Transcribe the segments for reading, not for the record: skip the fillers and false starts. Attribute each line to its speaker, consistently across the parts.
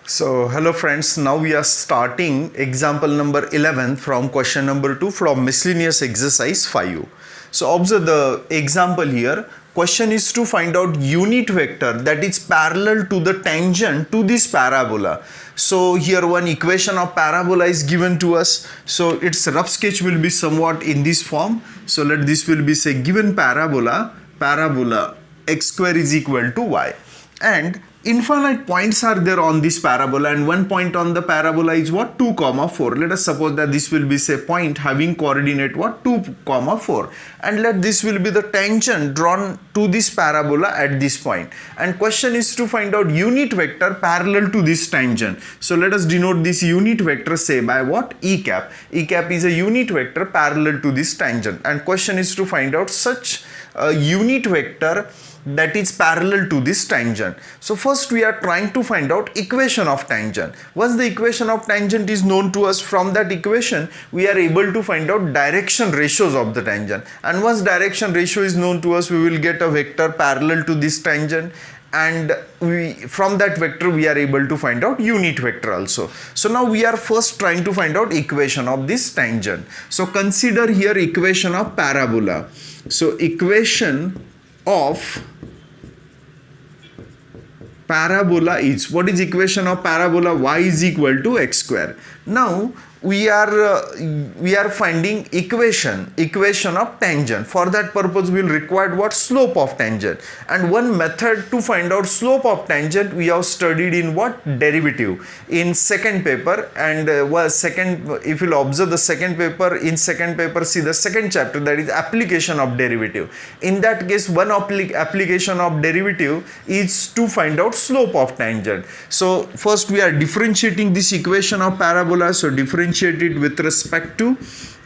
Speaker 1: So hello friends, now we are starting example number 11 from question number 2 from miscellaneous exercise 5. So observe the example here. Question is to find out unit vector that is parallel to the tangent to this parabola. So here one equation of parabola is given to us. So its rough sketch will be somewhat in this form. So let this will be say given parabola x square is equal to y, and infinite points are there on this parabola, and one point on the parabola is what, 2 comma 4. Let us suppose that this will be say point having coordinate what, 2 comma 4, and let this will be the tangent drawn to this parabola at this point, and question is to find out unit vector parallel to this tangent. So let us denote this unit vector say by what, e cap. E cap is a unit vector parallel to this tangent, and question is to find out such a unit vector that is parallel to this tangent. So first we are trying to find out equation of tangent. Once the equation of tangent is known to us, from that equation we are able to find out direction ratios of the tangent, and once direction ratio is known to us, we will get a vector parallel to this tangent, and from that vector we are able to find out unit vector also. So now we are first trying to find out equation of this tangent. So consider here equation of parabola. So equation of parabola is, what is equation of parabola? Y is equal to x square. Now we are finding equation of tangent. For that purpose we will require what, slope of tangent, and one method to find out slope of tangent we have studied in what, derivative, in second paper. And if you will observe the second paper, in second paper see the second chapter, that is application of derivative. In that case one application of derivative is to find out slope of tangent. So first we are differentiating this equation of parabola. So differentiate it with respect to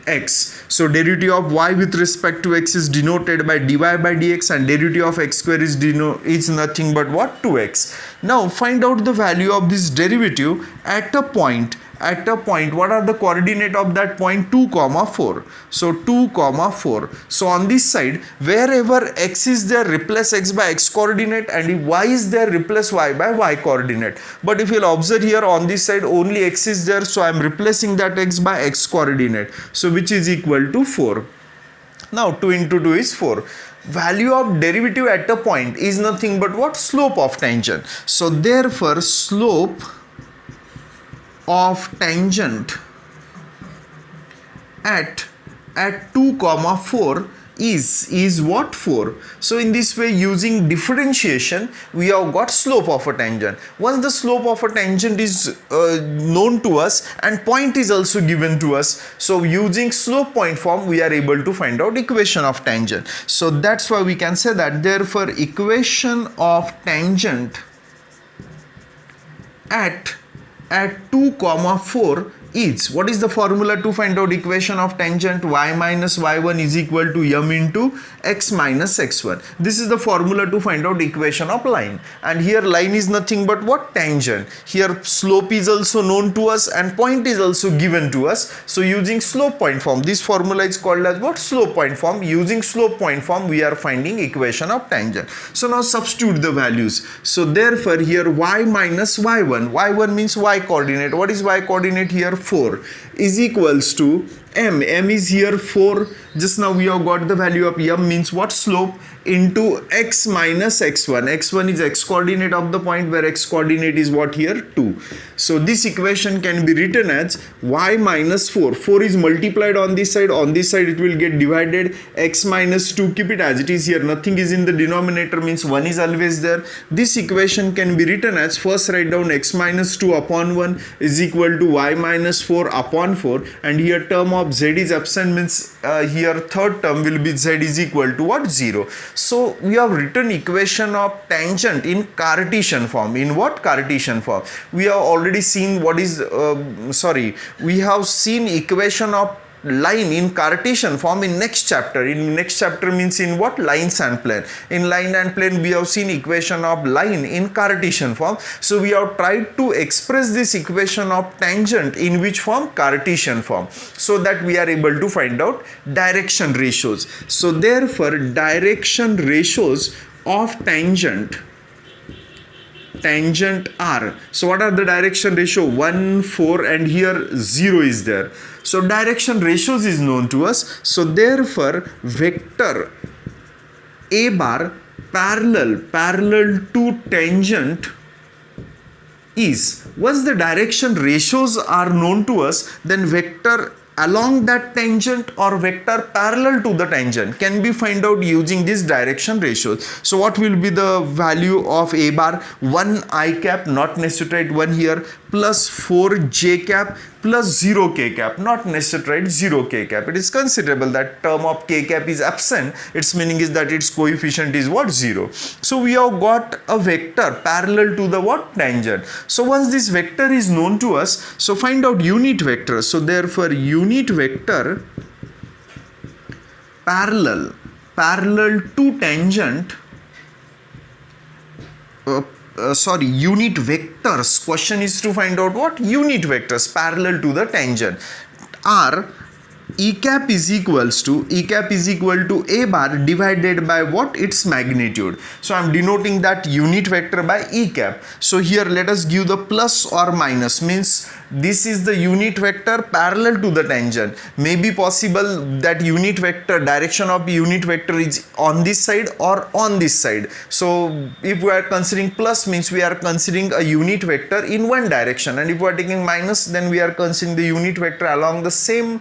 Speaker 1: x. So derivative of y with respect to x is denoted by dy by dx, and derivative of x square is nothing but what, 2x. Now find out the value of this derivative at a point. What are the coordinate of that point? 2 comma 4. So 2 comma 4. So on this side, wherever x is there, replace x by x coordinate, and if y is there, replace y by y coordinate. But if you'll observe here on this side only x is there, so I am replacing that x by x coordinate, so which is equal to 4. Now 2 into 2 is 4. Value of derivative at a point is nothing but what, slope of tangent. So therefore slope of tangent at 2 comma 4 is what, 4. So in this way, using differentiation, we have got slope of a tangent. Once the slope of a tangent is known to us and point is also given to us, so using slope point form we are able to find out equation of tangent. So that's why we can say that therefore equation of tangent at 2 comma 4 is, what is the formula to find out equation of tangent? Y minus y1 is equal to m into x minus x1. This is the formula to find out equation of line, and here line is nothing but what, tangent. Here slope is also known to us and point is also given to us. So using slope point form, this formula is called as what, slope point form. Using slope point form we are finding equation of tangent. So now substitute the values. So therefore here y minus y1 means y coordinate. What is y coordinate here? 4 is equals to m is here 4. Just now we have got the value of m, means what, slope, into x minus x1 is x coordinate of the point, where x coordinate is what, here 2. So this equation can be written as y minus 4 is multiplied on this side it will get divided, x minus 2, keep it as it is here, nothing is in the denominator, means 1 is always there. This equation can be written as, first write down x minus 2 upon 1 is equal to y minus 4 upon 4, and here term of z is absent, means here third term will be z is equal to what, 0. So we have written equation of tangent in Cartesian form. In what, Cartesian form? We have already seen what is we have seen equation of line in Cartesian form in next chapter. In next chapter means in what, lines and plane. In line and plane we have seen equation of line in Cartesian form. So we have tried to express this equation of tangent in which form, Cartesian form, so that we are able to find out direction ratios. So therefore direction ratios of tangent tangent r. So what are the direction ratio? 1, 4, and here 0 is there. So direction ratios is known to us. So therefore vector a bar parallel to tangent is, once the direction ratios are known to us, then vector along that tangent or vector parallel to the tangent can be find out using these direction ratios. So what will be the value of a bar? 1 I cap, not necessary 1 here, plus 4 j cap plus 0 k cap, not necessary 0 k cap. It is considerable that term of k cap is absent. Its meaning is that its coefficient is what? 0. So we have got a vector parallel to the what? Tangent. So once this vector is known to us, so find out unit vector. So therefore unit vector parallel to tangent, unit vectors. Question is to find out what? Unit vectors parallel to the tangent are E cap is equal to a bar divided by what? Its magnitude. So I am denoting that unit vector by E cap. So here let us give the plus or minus, means this is the unit vector parallel to the tangent. May be possible that unit vector, direction of unit vector is on this side or on this side. So if we are considering plus, means we are considering a unit vector in one direction, and if we are taking minus, then we are considering the unit vector along the same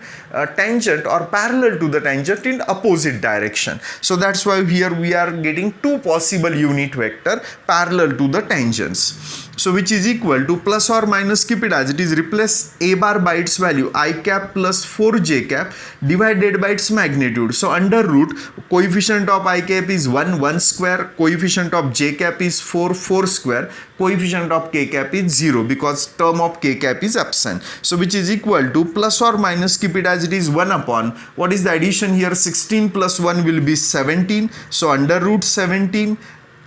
Speaker 1: tangent or parallel to the tangent in opposite direction. So that's why here we are getting two possible unit vector parallel to the tangents. So which is equal to plus or minus, keep it as it is, replace a bar by its value I cap plus 4j cap divided by its magnitude. So under root, coefficient of I cap is 1, 1 square, coefficient of j cap is 4, 4 square, coefficient of k cap is 0 because term of k cap is absent. So which is equal to plus or minus, keep it as it is, 1 upon, what is the addition here? 16 plus 1 will be 17. So under root 17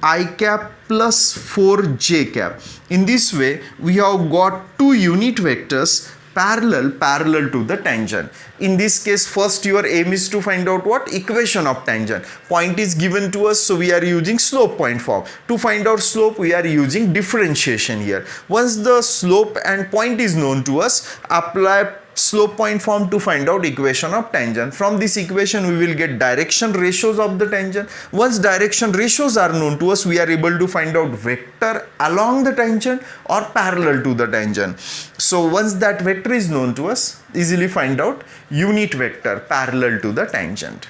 Speaker 1: I cap plus 4 j cap. In this way we have got two unit vectors parallel to the tangent. In this case, first your aim is to find out what? Equation of tangent. Point is given to us, so we are using slope point form. To find out slope, we are using differentiation here. Once the slope and point is known to us, apply slope point form to find out equation of tangent. From this equation we will get direction ratios of the tangent. Once direction ratios are known to us, we are able to find out vector along the tangent or parallel to the tangent. So once that vector is known to us, easily find out unit vector parallel to the tangent.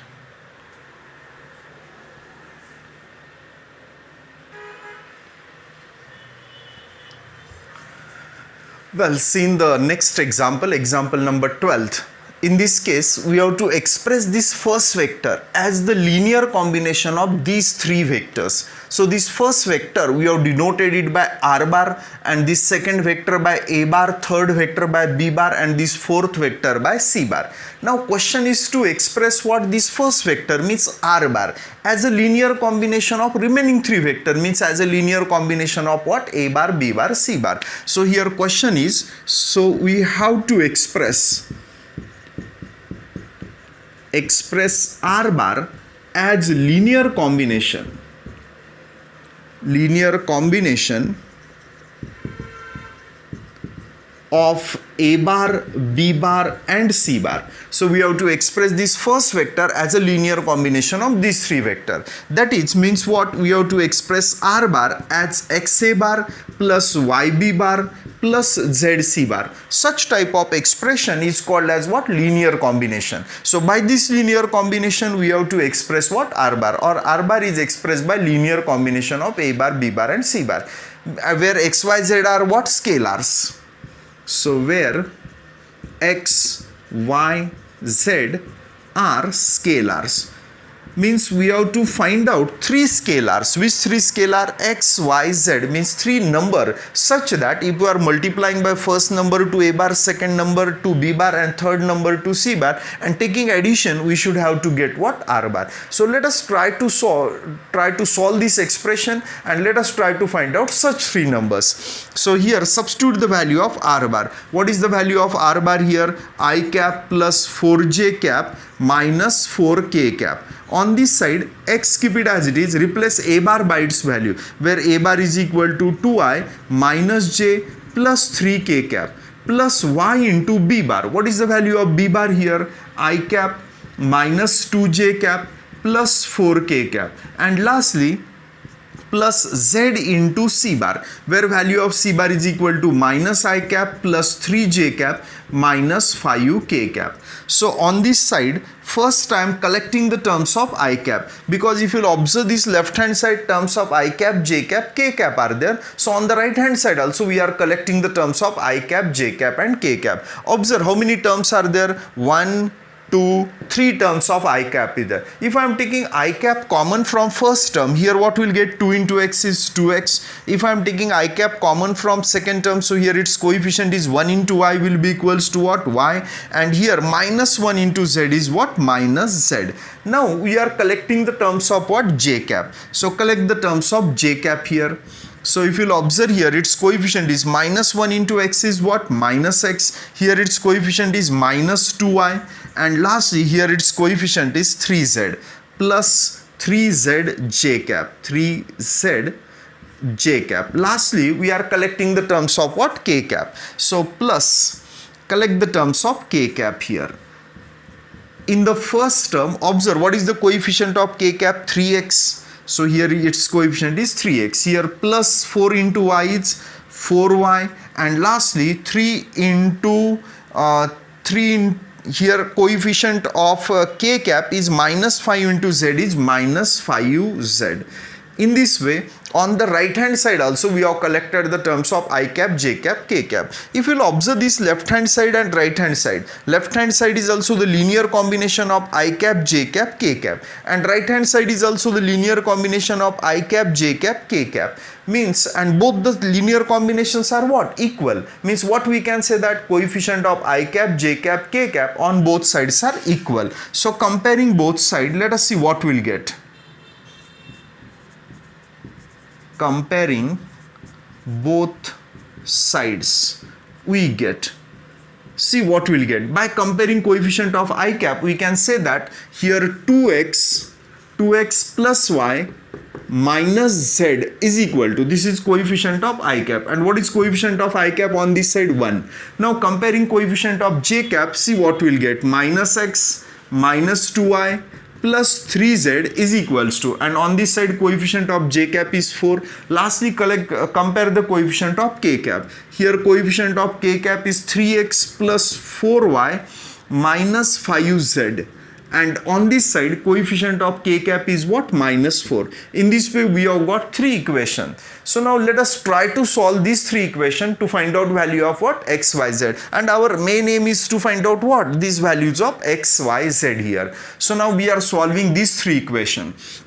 Speaker 1: Well, see in the next example, example number 12. In this case, we have to express this first vector as the linear combination of these three vectors. So this first vector, we have denoted it by r bar, and this second vector by a bar, third vector by b bar, and this fourth vector by c bar. Now question is to express what this first vector, means r bar, as a linear combination of remaining three vector, means as a linear combination of what? A bar, b bar, c bar. So here question is, so we have to express r bar as linear combination of a bar, b bar and c bar. So we have to express this first vector as a linear combination of these three vectors. That is, means what? We have to express r bar as xa bar plus yb bar plus zc bar. Such type of expression is called as what? Linear combination. So by this linear combination we have to express what? R bar, or R bar is expressed by linear combination of a bar, b bar and c bar, where x, y, z are what? Scalars. So where x, y, z are scalars, means we have to find out three scalars. Which three scalar? X, y, z, means three number, such that if we are multiplying by first number to a bar, second number to b bar and third number to c bar, and taking addition, we should have to get what? R bar. So let us try to solve this expression, and let us try to find out such three numbers. So here substitute the value of R bar. What is the value of R bar here? I cap plus 4j cap minus 4k cap. On this side, x keep it as it is, replace a bar by its value, where a bar is equal to 2i minus j plus 3k cap plus y into b bar. What is the value of b bar here? I cap minus 2j cap plus 4k cap, and lastly plus z into c bar, where value of c bar is equal to minus I cap plus 3j cap minus 5k cap. So on this side, first I am collecting the terms of I cap, because if you will observe this left hand side, terms of I cap, j cap, k cap are there. So on the right hand side also we are collecting the terms of I cap, j cap and k cap. Observe how many terms are there? 1, 2, 3 terms of I cap is there. If I am taking I cap common from first term, here what will get? 2 into x is 2x. If I am taking I cap common from second term, so here its coefficient is 1 into y will be equals to what? Y. And here minus 1 into z is what? Minus z. Now we are collecting the terms of what? J cap. So collect the terms of j cap here. So if you'll observe here, its coefficient is minus 1 into x is what? Minus x. Here its coefficient is minus 2y. And lastly, here its coefficient is 3z plus 3z j cap. 3z j cap. Lastly, we are collecting the terms of what? K cap. So plus, collect the terms of k cap here. In the first term, observe what is the coefficient of k cap? 3x. So here its coefficient is 3x. Here plus 4 into y is 4y. And lastly 3 into here coefficient of k cap is minus 5 into z is minus 5z. In this way, on the right hand side also we have collected the terms of I cap, j cap, k cap. If you will observe this left hand side and right hand side is also the linear combination of I cap, j cap, k cap, and right hand side is also the linear combination of I cap, j cap, k cap. Means, and both the linear combinations are what? Equal. Means what we can say, that coefficient of I cap, j cap, k cap on both sides are equal. So comparing both sides, let us see what we'll get. Comparing both sides, we get, see what we'll get. By comparing coefficient of I cap, we can say that here 2x plus y minus z is equal to, this is coefficient of I cap, and what is coefficient of I cap on this side? 1. Now comparing coefficient of j cap, see what we'll get. Minus x minus 2y plus 3z is equals to, and on this side coefficient of j cap is 4. Lastly, compare the coefficient of k cap. Here coefficient of k cap is 3x plus 4y minus 5z, and on this side coefficient of k cap is what? Minus 4. In this way we have got 3 equations. So now let us try to solve these 3 equations to find out value of what? X, Y, Z, and our main aim is to find out what? These values of X, Y, Z here. So now we are solving these 3 equations.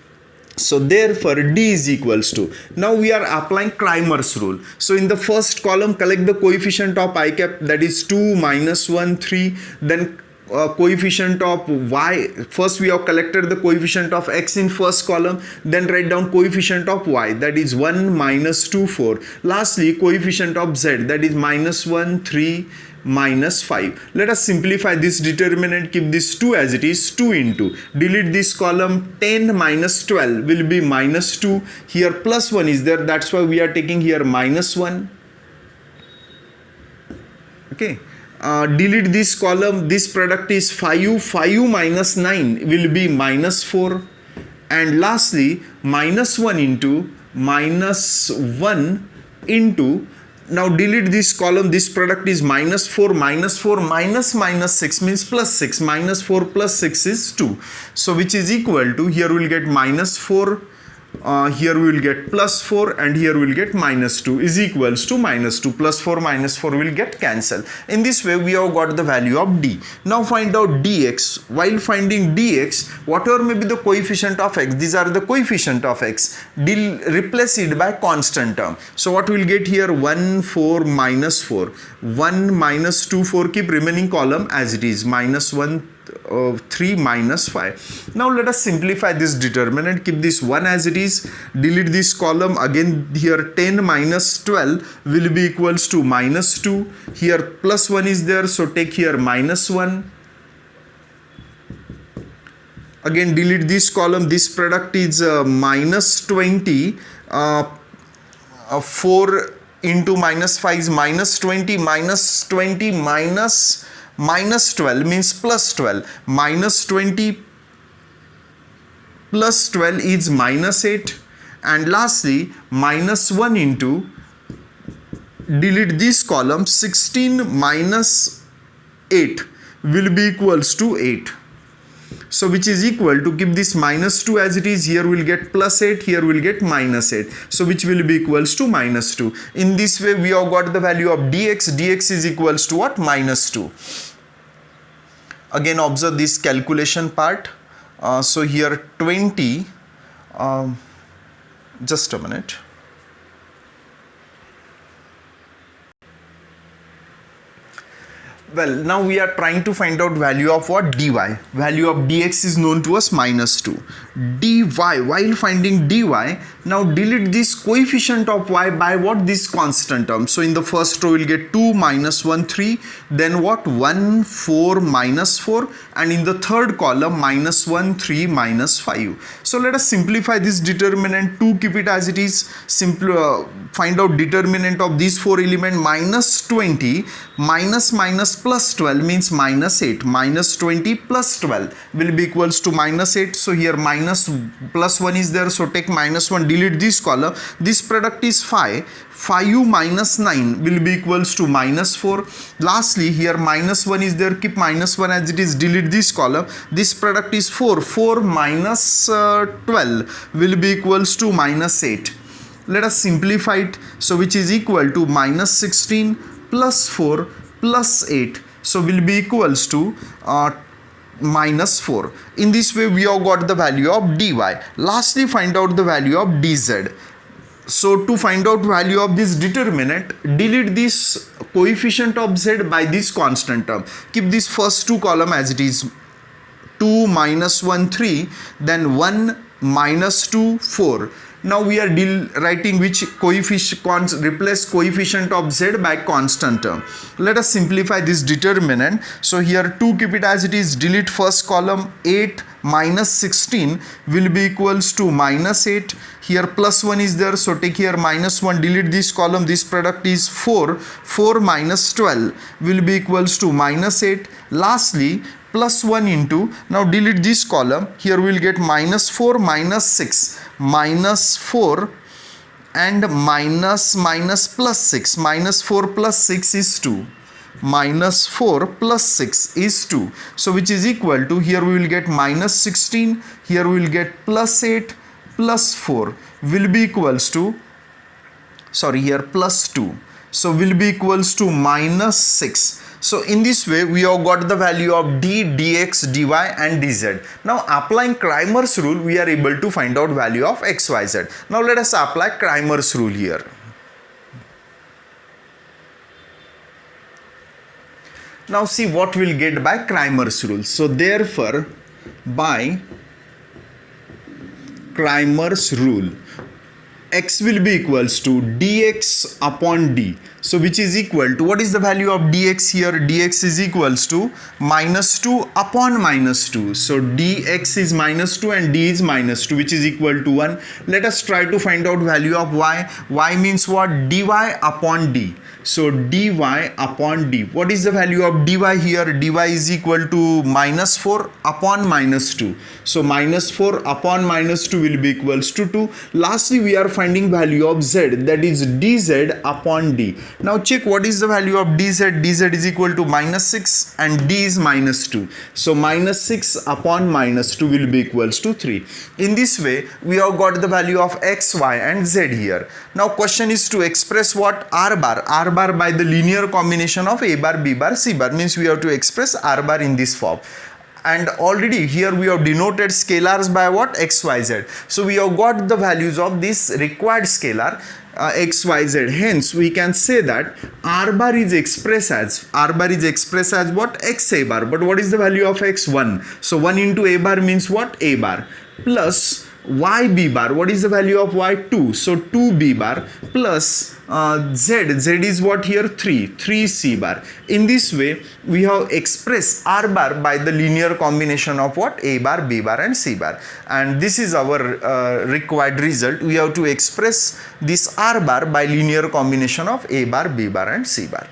Speaker 1: So therefore D is equals to, now we are applying Cramer's rule. So in the first column, collect the coefficient of I cap, that is 2, minus 1, 3, then coefficient of y. First we have collected the coefficient of x in first column, then write down coefficient of y, that is 1, minus 2, 4. Lastly coefficient of z, that is minus 1, 3, minus 5. Let us simplify this determinant, keep this 2 as it is, 2 into, delete this column, 10 minus 12 will be minus 2. Here plus 1 is there, that's why we are taking here minus 1. Okay. Delete this column, this product is 5 minus 9 will be minus 4, and lastly minus 1 into minus 1 into, now delete this column, this product is minus 4 minus 6 means plus 6, minus 4 plus 6 is 2, so which is equal to, here we will get minus 4, here we will get plus 4, and here we will get minus 2 is equals to minus 2. Plus 4 minus 4 will get cancelled. In this way we have got the value of D. Now find out dx. While finding dx, whatever may be the coefficient of x, these are the coefficient of x, replace it by constant term. So what we will get here? 1, 4, minus 4, 1, minus 2, 4, keep remaining column as it is, minus 1, 3, minus 5. Now let us simplify this determinant, keep this 1 as it is, delete this column, again here 10 minus 12 will be equals to minus 2, here plus 1 is there, so take here minus 1, Again delete this column, this product is minus 20, 4 into minus 5 is minus 20, minus 20 minus 12 means plus 12, minus 20 plus 12 is minus 8, and lastly minus 1 into, delete this column, 16 minus 8 will be equals to 8. So which is equal to, keep this minus 2 as it is, here we'll get plus 8, here we'll get minus 8. So which will be equals to minus 2. In this way we have got the value of dx. Dx is equals to what? Minus 2. Again observe this calculation part. So here 20, just a minute. Well, now we are trying to find out value of what? Dy. Value of dx is known to us minus 2. dy, while finding dy, now delete this coefficient of y by what? This constant term. So in the first row we'll get 2 minus 1 3, then what? 1 4 minus 4, and in the third column minus 1 3 minus 5. So let us simplify this determinant. 2 keep it as it is. Find out determinant of these 4 element. Minus 20 minus plus 12 means minus 8. Minus 20 plus 12 will be equals to minus 8. So here minus plus 1 is there, so take minus 1, delete this column. This product is 5. 5 minus 9 will be equals to minus 4. Lastly here minus 1 is there, keep minus 1 as it is, delete this column. This product is 4. 4 minus 12 will be equals to minus 8. Let us simplify it. So which is equal to minus 16 plus 4 plus 8. So will be equals to minus 4. In this way we have got the value of dy. Lastly find out the value of dz. So to find out value of this determinant, delete this coefficient of z by this constant term. Keep this first 2 column as it is. 2 minus 1 3, then 1 minus 2 4. Now we are writing which coefficient, replace coefficient of z by constant term. Let us simplify this determinant. So here 2 keep it as it is, delete first column. 8 minus 16 will be equals to minus 8. Here plus 1 is there, so take here minus 1, delete this column. This product is 4. 4 minus 12 will be equals to minus 8. Lastly plus 1 into, now delete this column. Here we will get minus 4 minus 6, minus 4 and minus plus 6. Minus 4 plus 6 is 2. Minus 4 plus 6 is 2. So which is equal to, here we will get minus 16, here we will get plus 8 plus 4 will be equals to, sorry, here plus 2. So will be equals to minus 6. So in this way we have got the value of d, dx, dy and dz. Now applying Cramer's rule we are able to find out value of x, y, z. Now let us apply Cramer's rule here. Now see what we'll get by Cramer's rule. So therefore by Cramer's rule, x will be equals to dx upon d. So which is equal to, what is the value of dx here? Dx is equals to minus 2 upon minus 2. So dx is minus 2 and d is minus 2, which is equal to 1. Let us try to find out value of y. Y means what? Dy upon d. So dy upon d. What is the value of dy here? Dy is equal to minus 4 upon minus 2. So minus 4 upon minus 2 will be equals to 2. Lastly we are finding value of z, that is dz upon d. Now check what is the value of dz. Dz is equal to minus 6 and d is minus 2. So minus 6 upon minus 2 will be equals to 3. In this way we have got the value of x, y and z here. Now question is to express what? R bar. R bar by the linear combination of a bar, b bar, c bar, means we have to express r bar in this form. And already here we have denoted scalars by what? X, Y, Z. So we have got the values of this required scalar x, y, z. Hence we can say that r bar is expressed as what? X a bar. But what is the value of x? 1. So 1 into a bar means what? A bar plus y b bar, what is the value of y? 2. So 2b bar plus z is what here? 3c bar. In this way we have expressed r bar by the linear combination of what? A bar, b bar and c bar, and this is our required result. We have to express this r bar by linear combination of a bar, b bar and c bar.